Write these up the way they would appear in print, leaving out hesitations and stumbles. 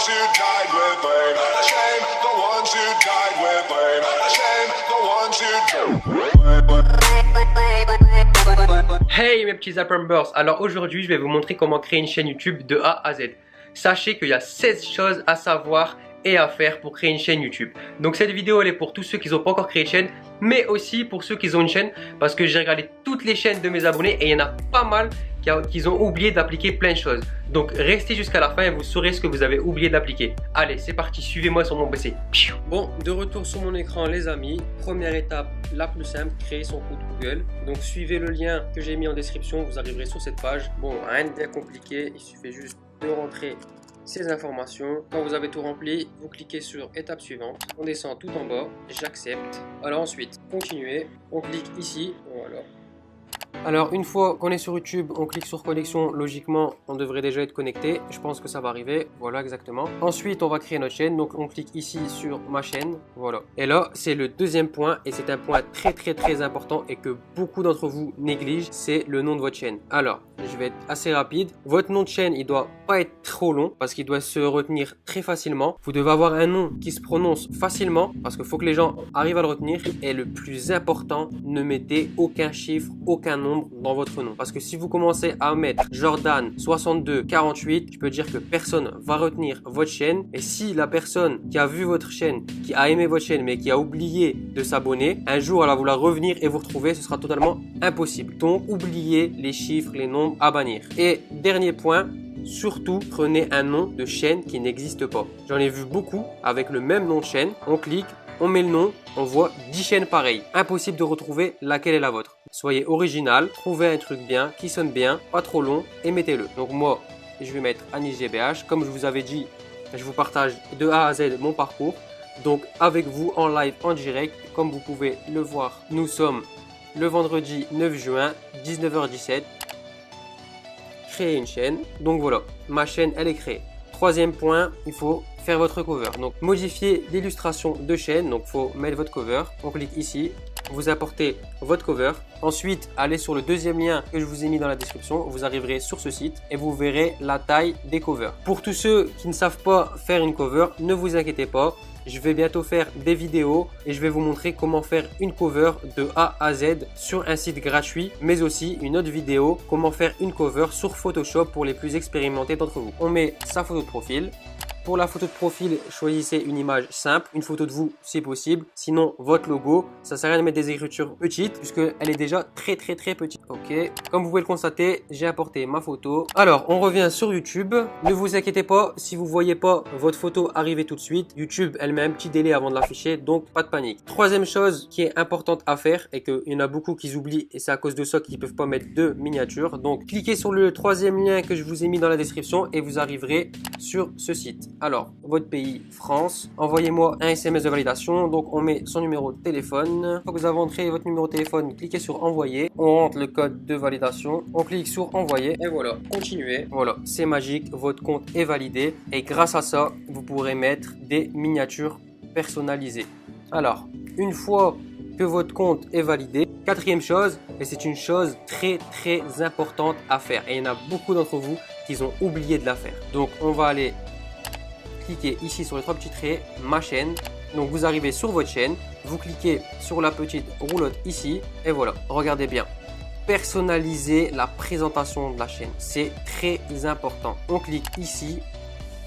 ones who died with blame. Shame the ones who died with blame. Shame the ones who. Hey mes petits Zappers, alors aujourd'hui je vais vous montrer comment créer une chaîne YouTube de A à Z. Sachez qu'il y a 16 choses à savoir et à faire pour créer une chaîne YouTube. Donc cette vidéo elle est pour tous ceux qui n'ont pas encore créé de chaîne, mais aussi pour ceux qui ont une chaîne, parce que j'ai regardé toutes les chaînes de mes abonnés et il y en a pas mal qui ont oublié d'appliquer plein de choses. Donc restez jusqu'à la fin et vous saurez ce que vous avez oublié d'appliquer. Allez, c'est parti, suivez-moi sur mon PC. Bon, de retour sur mon écran les amis. Première étape, la plus simple, créer son compte Google. Donc suivez le lien que j'ai mis en description, vous arriverez sur cette page. Bon, rien de bien compliqué, il suffit juste de rentrer ces informations. Quand vous avez tout rempli, vous cliquez sur étape suivante. On descend tout en bas, j'accepte. Alors ensuite, continuer. On clique ici, voilà. Alors une fois qu'on est sur YouTube, on clique sur connexion, logiquement on devrait déjà être connecté, je pense que ça va arriver, voilà exactement. Ensuite on va créer notre chaîne, donc on clique ici sur ma chaîne, voilà. Et là c'est le deuxième point et c'est un point très important et que beaucoup d'entre vous négligent, c'est le nom de votre chaîne. Alors je vais être assez rapide, votre nom de chaîne il doit pas être trop long parce qu'il doit se retenir très facilement. Vous devez avoir un nom qui se prononce facilement parce qu'il faut que les gens arrivent à le retenir. Et le plus important, ne mettez aucun chiffre, aucun nombre dans votre nom, parce que si vous commencez à mettre Jordan 62 48, je peux dire que personne va retenir votre chaîne. Et si la personne qui a vu votre chaîne, qui a aimé votre chaîne mais qui a oublié de s'abonner, un jour elle va vouloir revenir et vous retrouver, ce sera totalement impossible. Donc oubliez les chiffres, les nombres à bannir. Et dernier point, surtout prenez un nom de chaîne qui n'existe pas. J'en ai vu beaucoup avec le même nom de chaîne, on clique, on met le nom, on voit 10 chaînes pareilles. Impossible de retrouver laquelle est la vôtre. Soyez original, trouvez un truc bien, qui sonne bien, pas trop long et mettez-le. Donc moi, je vais mettre Anis GBH. Comme je vous avais dit, je vous partage de A à Z mon parcours. Donc avec vous en live, en direct, comme vous pouvez le voir, nous sommes le vendredi 9 juin, 19h17. Créer une chaîne. Donc voilà, ma chaîne elle est créée. Troisième point, il faut faire votre cover. Donc modifier l'illustration de chaîne, donc il faut mettre votre cover. On clique ici, vous apportez votre cover. Ensuite, allez sur le deuxième lien que je vous ai mis dans la description. Vous arriverez sur ce site et vous verrez la taille des covers. Pour tous ceux qui ne savent pas faire une cover, ne vous inquiétez pas. Je vais bientôt faire des vidéos et je vais vous montrer comment faire une cover de A à Z sur un site gratuit, mais aussi une autre vidéo, comment faire une cover sur Photoshop pour les plus expérimentés d'entre vous. On met sa photo de profil. Pour la photo de profil, choisissez une image simple, une photo de vous si possible. Sinon, votre logo, ça sert à rien de mettre des écritures petites puisqu'elle est déjà très petite. Ok, comme vous pouvez le constater, j'ai apporté ma photo. Alors, on revient sur YouTube. Ne vous inquiétez pas, si vous ne voyez pas votre photo arriver tout de suite, YouTube, elle met un petit délai avant de l'afficher, donc pas de panique. Troisième chose qui est importante à faire et qu'il y en a beaucoup qui oublient et c'est à cause de ça qu'ils ne peuvent pas mettre de miniature. Donc, cliquez sur le troisième lien que je vous ai mis dans la description et vous arriverez sur ce site. Alors, votre pays, France, envoyez-moi un SMS de validation. Donc, on met son numéro de téléphone. Une fois que vous avez entré votre numéro de téléphone, cliquez sur envoyer. On rentre le code de validation. On clique sur envoyer. Et voilà, continuez. Voilà, c'est magique. Votre compte est validé. Et grâce à ça, vous pourrez mettre des miniatures personnalisées. Alors, une fois que votre compte est validé, quatrième chose, et c'est une chose très importante à faire. Et il y en a beaucoup d'entre vous qui ont oublié de la faire. Donc, on va aller cliquez ici sur les trois petits traits, ma chaîne. Donc vous arrivez sur votre chaîne, vous cliquez sur la petite roulotte ici et voilà, regardez bien. Personnaliser la présentation de la chaîne, c'est très important. On clique ici,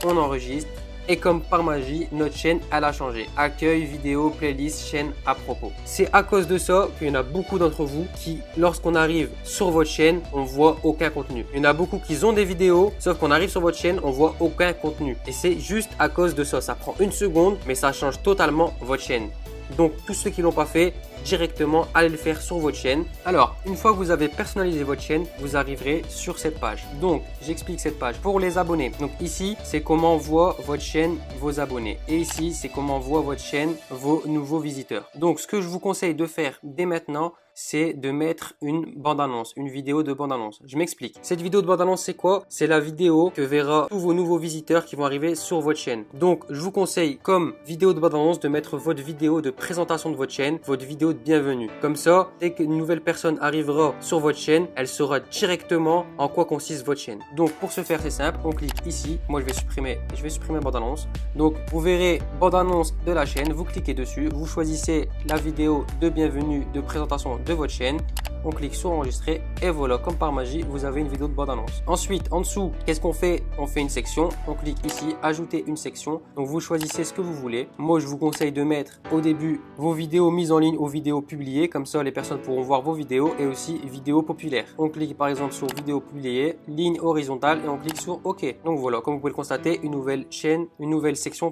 on enregistre et comme par magie, notre chaîne elle a changé. Accueil, vidéo, playlist, chaîne à propos. C'est à cause de ça qu'il y en a beaucoup d'entre vous qui, lorsqu'on arrive sur votre chaîne, on voit aucun contenu. Il y en a beaucoup qui ont des vidéos, sauf qu'on arrive sur votre chaîne, on voit aucun contenu. Et c'est juste à cause de ça. Ça prend une seconde, mais ça change totalement votre chaîne. Donc tous ceux qui ne l'ont pas fait, directement allez le faire sur votre chaîne. Alors une fois que vous avez personnalisé votre chaîne, vous arriverez sur cette page. Donc j'explique cette page pour les abonnés. Donc ici c'est comment voit votre chaîne vos abonnés et ici c'est comment voit votre chaîne vos nouveaux visiteurs. Donc ce que je vous conseille de faire dès maintenant, c'est de mettre une bande-annonce, une vidéo de bande-annonce. Je m'explique. Cette vidéo de bande-annonce, c'est quoi? C'est la vidéo que verra tous vos nouveaux visiteurs qui vont arriver sur votre chaîne. Donc, je vous conseille, comme vidéo de bande-annonce, de mettre votre vidéo de présentation de votre chaîne, votre vidéo de bienvenue. Comme ça, dès qu'une nouvelle personne arrivera sur votre chaîne, elle saura directement en quoi consiste votre chaîne. Donc, pour ce faire, c'est simple. On clique ici. Moi, je vais supprimer bande-annonce. Donc, vous verrez bande-annonce de la chaîne. Vous cliquez dessus. Vous choisissez la vidéo de bienvenue, de présentation de votre chaîne. On clique sur enregistrer et voilà, comme par magie, vous avez une vidéo de bande-annonce. Ensuite, en dessous, qu'est-ce qu'on fait? On fait une section. On clique ici, ajouter une section. Donc, vous choisissez ce que vous voulez. Moi, je vous conseille de mettre au début vos vidéos mises en ligne aux vidéos publiées. Comme ça, les personnes pourront voir vos vidéos et aussi vidéos populaires. On clique par exemple sur vidéo publiée, ligne horizontale et on clique sur OK. Donc voilà, comme vous pouvez le constater, une nouvelle section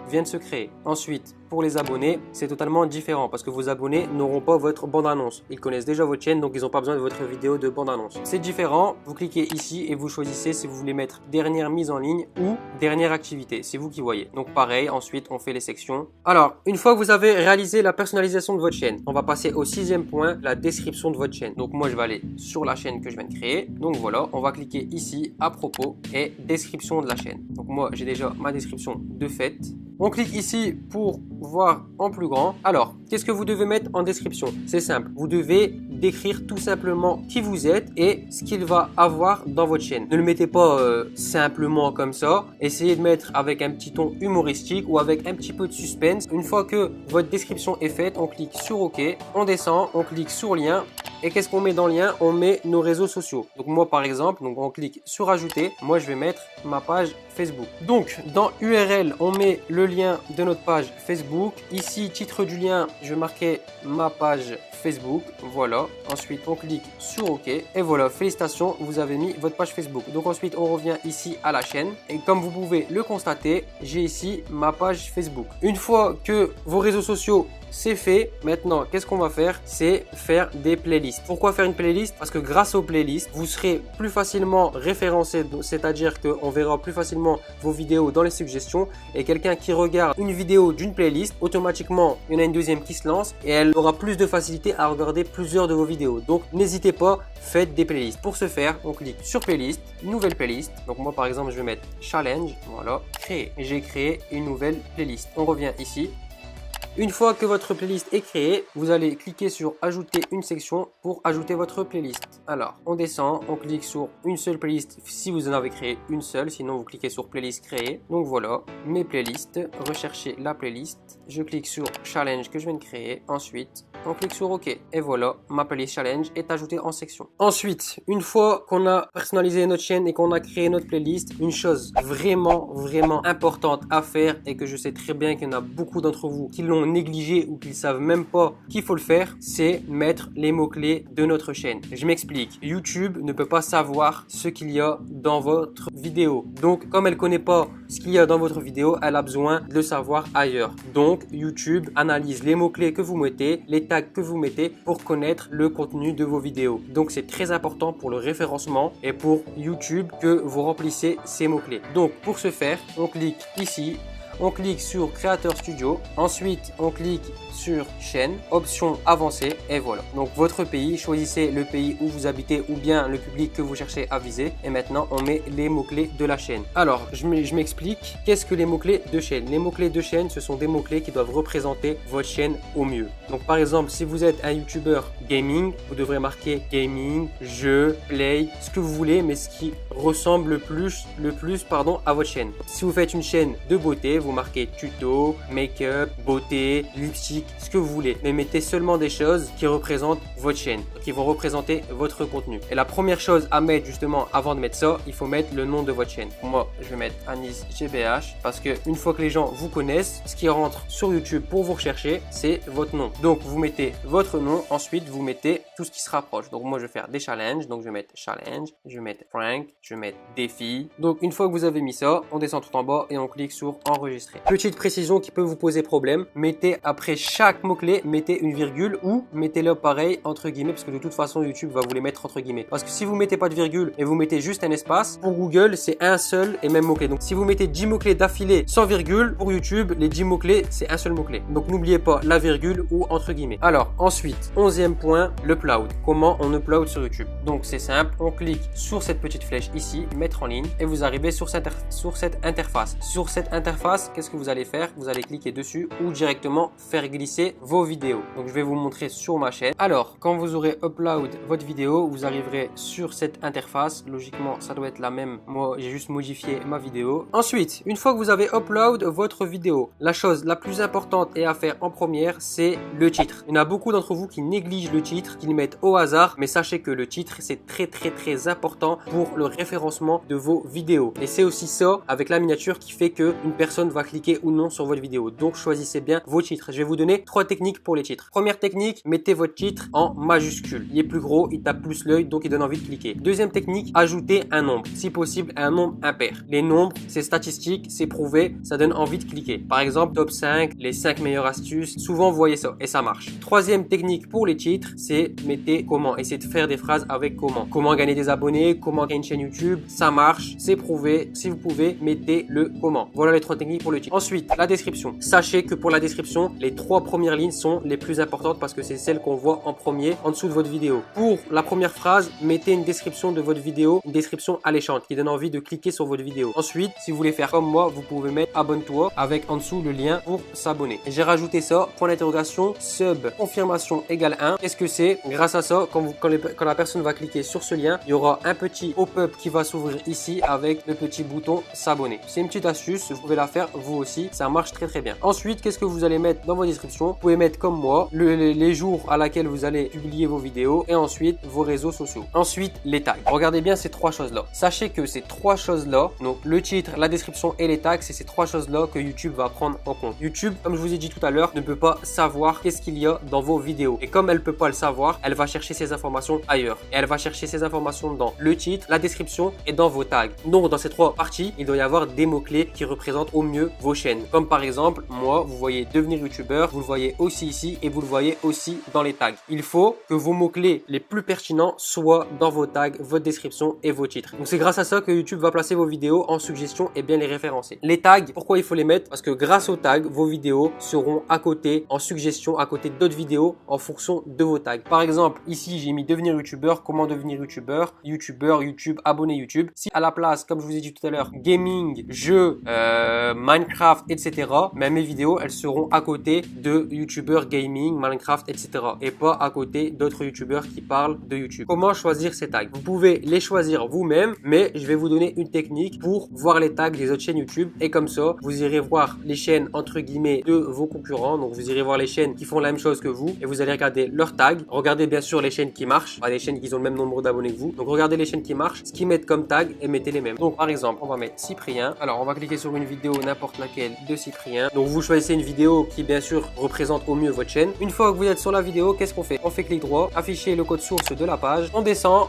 vient de se créer. Ensuite, pour les abonnés, c'est totalement différent parce que vos abonnés n'auront pas votre bande-annonce. Ils connaissent déjà votre chaîne, donc ils n'ont pas besoin de votre vidéo de bande-annonce. C'est différent. Vous cliquez ici et vous choisissez si vous voulez mettre dernière mise en ligne ou dernière activité. C'est vous qui voyez. Donc pareil, ensuite on fait les sections. Alors, une fois que vous avez réalisé la personnalisation de votre chaîne, on va passer au 6e point, la description de votre chaîne. Donc moi, je vais aller sur la chaîne que je viens de créer. Donc voilà, on va cliquer ici à propos et description de la chaîne. Donc moi, j'ai déjà ma description de fait. On clique ici pour voir en plus grand. Alors, qu'est-ce que vous devez mettre en description? C'est simple. Vous devez décrire tout simplement qui vous êtes et ce qu'il va avoir dans votre chaîne. Ne le mettez pas simplement comme ça. Essayez de mettre avec un petit ton humoristique ou avec un petit peu de suspense. Une fois que votre description est faite, on clique sur OK. On descend, on clique sur lien. Et qu'est-ce qu'on met dans le lien? On met nos réseaux sociaux. Donc moi par exemple, donc on clique sur ajouter. Moi je vais mettre ma page Facebook. Donc dans URL, on met le lien de notre page Facebook. Ici, titre du lien, je vais marquer ma page Facebook. Voilà. Ensuite, on clique sur OK. Et voilà, félicitations, vous avez mis votre page Facebook. Donc ensuite, on revient ici à la chaîne. Et comme vous pouvez le constater, j'ai ici ma page Facebook. Une fois que vos réseaux sociaux c'est fait. Maintenant, qu'est-ce qu'on va faire? C'est faire des playlists. Pourquoi faire une playlist? Parce que grâce aux playlists, vous serez plus facilement référencé, c'est-à-dire qu'on verra plus facilement vos vidéos dans les suggestions. Et quelqu'un qui regarde une vidéo d'une playlist, automatiquement, il y en a une deuxième qui se lance et elle aura plus de facilité à regarder plusieurs de vos vidéos. Donc, n'hésitez pas, faites des playlists. Pour ce faire, on clique sur playlist, nouvelle playlist. Donc, moi, par exemple, je vais mettre challenge. Voilà, créer. J'ai créé une nouvelle playlist. On revient ici. Une fois que votre playlist est créée, vous allez cliquer sur ajouter une section pour ajouter votre playlist. Alors, on descend, on clique sur une seule playlist si vous en avez créé une seule, sinon vous cliquez sur playlist créer. Donc voilà, mes playlists, recherchez la playlist. Je clique sur challenge que je viens de créer. Ensuite, on clique sur OK. Et voilà, ma playlist challenge est ajoutée en section. Ensuite, une fois qu'on a personnalisé notre chaîne et qu'on a créé notre playlist, une chose vraiment importante à faire et que je sais très bien qu'il y en a beaucoup d'entre vous qui l'ont négligé ou qu'ils savent même pas qu'il faut le faire, c'est mettre les mots-clés de notre chaîne. Je m'explique. YouTube ne peut pas savoir ce qu'il y a dans votre vidéo. Donc, comme elle connaît pas ce qu'il y a dans votre vidéo, elle a besoin de le savoir ailleurs. Donc, YouTube analyse les mots-clés que vous mettez, les tags que vous mettez pour connaître le contenu de vos vidéos. Donc, c'est très important pour le référencement et pour YouTube que vous remplissez ces mots-clés. Donc, pour ce faire, on clique ici. On clique sur Creator Studio. Ensuite, on clique sur chaîne, option avancée et voilà. Donc votre pays, choisissez le pays où vous habitez ou bien le public que vous cherchez à viser. Et maintenant, on met les mots-clés de la chaîne. Alors, je m'explique. Qu'est-ce que les mots-clés de chaîne? Les mots-clés de chaîne, ce sont des mots-clés qui doivent représenter votre chaîne au mieux. Donc par exemple, si vous êtes un YouTuber gaming, vous devrez marquer gaming, jeu, play, ce que vous voulez, mais ce qui ressemble le plus à votre chaîne. Si vous faites une chaîne de beauté, vous marquez tuto, make-up, beauté, lipstick, ce que vous voulez. Mais mettez seulement des choses qui représentent votre chaîne, qui vont représenter votre contenu. Et la première chose à mettre justement avant de mettre ça, il faut mettre le nom de votre chaîne. Pour moi, je vais mettre Anis GBH parce que une fois que les gens vous connaissent, ce qui rentre sur YouTube pour vous rechercher, c'est votre nom. Donc vous mettez votre nom, ensuite vous mettez tout ce qui se rapproche. Donc moi je vais faire des challenges, donc je vais mettre challenge, je vais mettre prank, je vais mettre défi. Donc une fois que vous avez mis ça, on descend tout en bas et on clique sur enregistrer. enregistrer. Petite précision qui peut vous poser problème, mettez après chaque mot-clé, mettez une virgule ou mettez-le pareil entre guillemets parce que de toute façon YouTube va vous les mettre entre guillemets. Parce que si vous mettez pas de virgule et vous mettez juste un espace, pour Google c'est un seul et même mot-clé. Donc si vous mettez 10 mots-clés d'affilée sans virgule, pour YouTube les 10 mots-clés c'est un seul mot-clé. Donc n'oubliez pas la virgule ou entre guillemets. Alors ensuite, 11e point, l'upload. Comment on upload sur YouTube? Donc c'est simple, on clique sur cette petite flèche ici, mettre en ligne et vous arrivez sur cette interface. Sur cette interface, qu'est-ce que vous allez faire? Vous allez cliquer dessus ou directement faire glisser vos vidéos. Donc je vais vous montrer sur ma chaîne. Alors quand vous aurez upload votre vidéo, vous arriverez sur cette interface. Logiquement ça doit être la même. Moi j'ai juste modifié ma vidéo. Ensuite, une fois que vous avez upload votre vidéo, la chose la plus importante et à faire en première, c'est le titre. Il y en a beaucoup d'entre vous qui négligent le titre, qui le mettent au hasard, mais sachez que le titre c'est très important pour le référencement de vos vidéos. Et c'est aussi ça avec la miniature qui fait que une personne va cliquer ou non sur votre vidéo. Donc choisissez bien vos titres. Je vais vous donner 3 techniques pour les titres. Première technique, mettez votre titre en majuscule. Il est plus gros, il tape plus l'œil, donc il donne envie de cliquer. Deuxième technique, ajoutez un nombre. Si possible, un nombre impair. Les nombres, c'est statistique, c'est prouvé, ça donne envie de cliquer. Par exemple, top 5, les 5 meilleures astuces. Souvent, vous voyez ça et ça marche. Troisième technique pour les titres, c'est mettez comment. Essayez de faire des phrases avec comment. Comment gagner des abonnés, comment gagner une chaîne YouTube. Ça marche, c'est prouvé. Si vous pouvez, mettez le comment. Voilà les 3 techniques pour le titre. Ensuite, la description. Sachez que pour la description, les 3 premières lignes sont les plus importantes parce que c'est celles qu'on voit en premier en dessous de votre vidéo. Pour la première phrase, mettez une description de votre vidéo, une description alléchante qui donne envie de cliquer sur votre vidéo. Ensuite, si vous voulez faire comme moi, vous pouvez mettre abonne-toi avec en dessous le lien pour s'abonner. J'ai rajouté ça, point d'interrogation, sub, confirmation égale 1. Qu'est-ce que c'est? Grâce à ça, quand la personne va cliquer sur ce lien, il y aura un petit pop-up qui va s'ouvrir ici avec le petit bouton s'abonner. C'est une petite astuce, vous pouvez la faire vous aussi, ça marche très bien. Ensuite, qu'est-ce que vous allez mettre dans vos descriptions? Vous pouvez mettre comme moi les jours à laquelle vous allez publier vos vidéos et ensuite vos réseaux sociaux. Ensuite, les tags. Regardez bien ces 3 choses-là. Sachez que ces 3 choses-là, donc le titre, la description et les tags, c'est ces 3 choses-là que YouTube va prendre en compte. YouTube, comme je vous ai dit tout à l'heure, ne peut pas savoir qu'est-ce qu'il y a dans vos vidéos. Et comme elle ne peut pas le savoir, elle va chercher ces informations ailleurs. Et elle va chercher ces informations dans le titre, la description et dans vos tags. Donc dans ces 3 parties, il doit y avoir des mots-clés qui représentent au mieux vos chaînes. Comme par exemple, moi, vous voyez devenir youtubeur, vous le voyez aussi ici et vous le voyez aussi dans les tags. Il faut que vos mots-clés les plus pertinents soient dans vos tags, votre description et vos titres. Donc c'est grâce à ça que YouTube va placer vos vidéos en suggestion et bien les référencer. Les tags, pourquoi il faut les mettre? Parce que grâce aux tags, vos vidéos seront à côté, en suggestion, à côté d'autres vidéos en fonction de vos tags. Par exemple, ici j'ai mis devenir youtubeur, comment devenir youtubeur, YouTube, abonné YouTube. Si à la place, comme je vous ai dit tout à l'heure, gaming, jeux, Minecraft, etc., mais mes vidéos, elles seront à côté de youtubeurs gaming, Minecraft, etc. et pas à côté d'autres youtubeurs qui parlent de YouTube. Comment choisir ces tags? Vous pouvez les choisir vous-même, mais je vais vous donner une technique pour voir les tags des autres chaînes YouTube et comme ça, vous irez voir les chaînes entre guillemets de vos concurrents. Donc vous irez voir les chaînes qui font la même chose que vous et vous allez regarder leurs tags. Regardez bien sûr les chaînes qui marchent, pas les chaînes qui ont le même nombre d'abonnés que vous. Donc regardez les chaînes qui marchent, ce qu'ils mettent comme tag et mettez les mêmes. Donc par exemple, on va mettre Cyprien. Alors on va cliquer sur une vidéo n'importe laquelle de Cyprien. Donc vous choisissez une vidéo qui bien sûr représente au mieux votre chaîne. Une fois que vous êtes sur la vidéo, qu'est-ce qu'on fait? On fait clic droit, afficher le code source de la page. On descend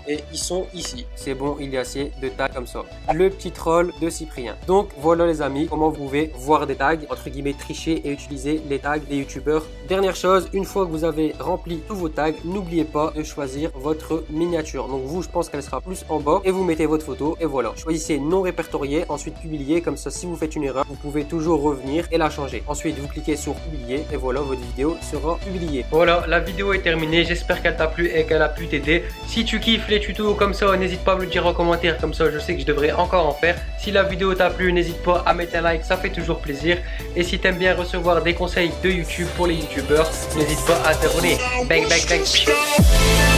et ils sont ici. C'est bon, il y a assez de tags comme ça. Le petit troll de Cyprien. Donc voilà les amis, comment vous pouvez voir des tags, entre guillemets tricher et utiliser les tags des youtubeurs. Dernière chose, une fois que vous avez rempli tous vos tags, n'oubliez pas de choisir votre miniature. Donc vous, je pense qu'elle sera plus en bas et vous mettez votre photo et voilà. Choisissez non répertorié, ensuite publier, comme ça si vous faites une erreur, vous pouvez toujours revenir et la changer. Ensuite, vous cliquez sur publier et voilà, votre vidéo sera publiée. Voilà, la vidéo est terminée, j'espère qu'elle t'a plu et qu'elle a pu t'aider. Si tu kiffes les tutos comme ça, n'hésite pas à me le dire en commentaire, comme ça je sais que je devrais encore en faire. Si la vidéo t'a plu, n'hésite pas à mettre un like, ça fait toujours plaisir. Et si t'aimes bien recevoir des conseils de YouTube pour les youtubeurs, n'hésite pas à t'abonner. Bang bang bang.